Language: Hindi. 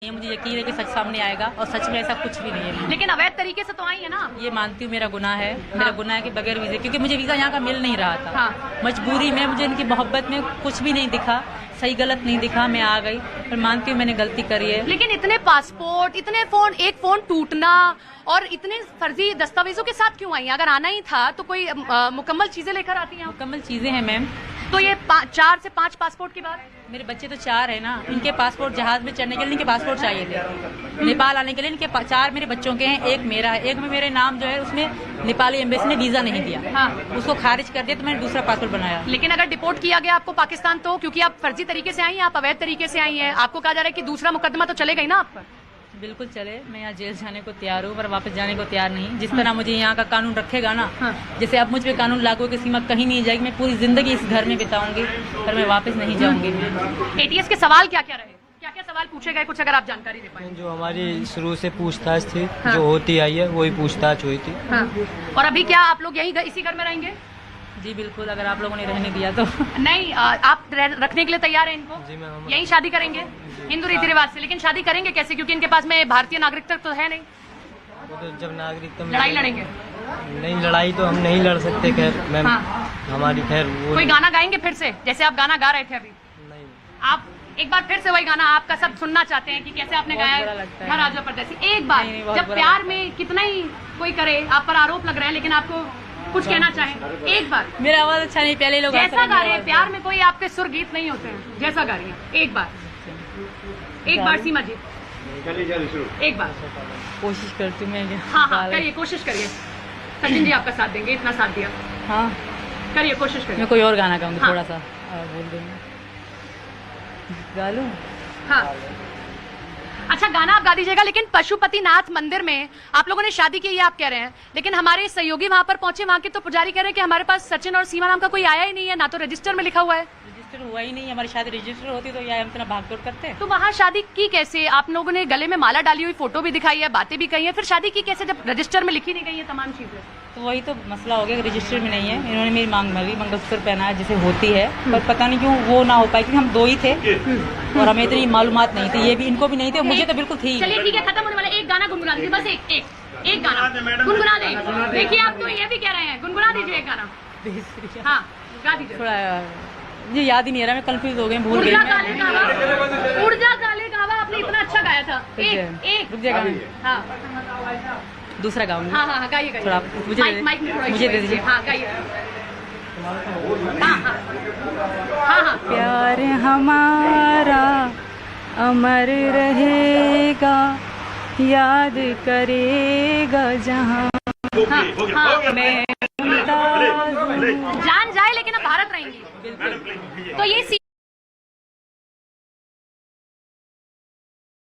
ये मुझे यकीन है कि सच सामने आएगा और सच में ऐसा कुछ भी नहीं है। लेकिन अवैध तरीके से तो आई है ना। ये मानती हूँ मेरा गुनाह है। मेरा गुनाह है कि बगैर वीज़े, क्योंकि मुझे वीज़ा यहाँ का मिल नहीं रहा था। मजबूरी में मुझे इनकी मोहब्बत में कुछ भी नहीं दिखा, सही गलत नहीं दिखा, मैं आ गई। पर मानती हूँ मैंने गलती करी है। लेकिन इतने पासपोर्ट, इतने फोन, एक फोन टूटना और इतने फर्जी दस्तावेजों के साथ क्यों आई? अगर आना ही था तो कोई मुकम्मल चीजें लेकर आती हैं। मुकम्मल चीजें हैं मैम। तो ये 4 से 5 पासपोर्ट के बाद मेरे बच्चे तो 4 है ना, इनके पासपोर्ट जहाज में चढ़ने के लिए इनके पासपोर्ट चाहिए थे। नेपाल आने के लिए इनके 4 मेरे बच्चों के हैं, एक मेरा है। एक में मेरे नाम जो है उसमें नेपाली एम्बेसी ने वीजा नहीं दिया, उसको खारिज कर दिया, तो मैंने दूसरा पासपोर्ट बनाया। लेकिन अगर डिपोर्ट किया गया आपको पाकिस्तान, तो क्योंकि आप फर्जी तरीके से आई हैं, आप अवैध तरीके से आई हैं, आपको कहा जा रहा है कि दूसरा मुकदमा तो चलेगा ही ना आप पर। बिल्कुल चले, मैं यहाँ जेल जाने को तैयार हूँ पर वापस जाने को तैयार नहीं। जिस तरह मुझे यहाँ का कानून रखेगा ना, जैसे अब मुझ पे कानून लागू की सीमा कहीं नहीं जाएगी। मैं पूरी जिंदगी इस घर में बिताऊंगी पर मैं वापस नहीं जाऊंगी। एटीएस के सवाल क्या क्या रहे, क्या क्या सवाल पूछे गए, कुछ अगर आप जानकारी दे पाए? जो हमारी शुरू से पूछताछ थी, जो होती आई है वही पूछताछ हुई थी। और अभी क्या आप लोग यही इसी घर में रहेंगे? जी बिल्कुल, अगर आप लोगों ने रहने दिया तो। नहीं, आप रखने के लिए तैयार हैं इनको? जी मैम। यही शादी करेंगे हिंदू रीति रिवाज से? लेकिन शादी करेंगे कैसे, क्योंकि इनके पास में भारतीय नागरिकता तो है नहीं। तो जब नागरिकता लड़ाई लड़ेंगे? नहीं, लड़ाई तो हम नहीं लड़ सकते। खैर मैम, हमारी खैर वो कोई गाना गाएंगे फिर से, जैसे आप गाना गा रहे थे अभी? नहीं। आप एक बार फिर से वही गाना आपका सब सुनना चाहते हैं कि कैसे आपने गाया महाराजा परदेसी। एक बार जब प्यार में कितना ही कोई करे, आप पर आरोप लग रहे हैं, लेकिन आपको कुछ कहना चाहें एक बार? मेरा आवाज अच्छा नहीं, पहले लोग जैसा गा रहे हैं, प्यार में कोई आपके सुर गीत नहीं होते हैं, जैसा गा रही हैं एक बार, एक बार सीमा जी, एक बार कोशिश करती हूँ मैं। हाँ करिए, कोशिश करिए। सचिन जी आपका साथ देंगे, इतना साथ दिया। हाँ करिए, कोशिश करिए। मैं कोई और गाना गाऊंगी। हाँ। थोड़ा सा बोल देंगे, गा लूं? हाँ अच्छा, गाना आप गा दीजिएगा। लेकिन पशुपतिनाथ मंदिर में आप लोगों ने शादी की, ये आप कह रहे हैं, लेकिन हमारे सहयोगी वहाँ पर पहुंचे, वहाँ के तो पुजारी कह रहे हैं कि हमारे पास सचिन और सीमा नाम का कोई आया ही नहीं है, ना तो रजिस्टर में लिखा हुआ है। रजिस्टर हुआ ही नहीं, हमारी शादी रजिस्टर होती तो या हम इतना भागदौड़ करते। तो वहाँ शादी की कैसे? आप लोगों ने गले में माला डाली हुई फोटो भी दिखाई है, बातें भी कही है, फिर शादी की कैसे जब रजिस्टर में लिखी नहीं गई है तमाम चीजें? तो वही तो मसला हो गया, रजिस्टर में नहीं है। इन्होंने मेरी मांग भरी, मंगलसूत्र पहनाया जैसे होती है, पर पता नहीं क्यों वो ना हो पाई, क्योंकि हम 2 ही थे और हमें इतनी मालूमात नहीं थी। ये भी इनको भी नहीं थी, मुझे तो बिल्कुल थी। चलिए ठीक है, खत्म होने वाला। एक गाना गुनगुना दीजिए, बस एक गाना गुनगुना दे। देखिए आप तो ये भी कह रहे हैं, गुनगुना दीजिए एक गाना। हाँ गा दीजिए। थोड़ा मुझे याद ही नहीं आ रहा, मैं कंफ्यूज हो गई, भूल गई। ऊर्जा काले गावा आपने इतना अच्छा गाया था। एक रुक जाएगा। हाँ दूसरा गाऊंगी। हाँ गाइए गाइए। थोड़ा मुझे दे दीजिए। हाँ गाइए। हाँ प्यार हमारा अमर रहेगा, याद करेगा जहाँ मैं जान जाए, लेकिन अब भारत रहेंगी। तो ये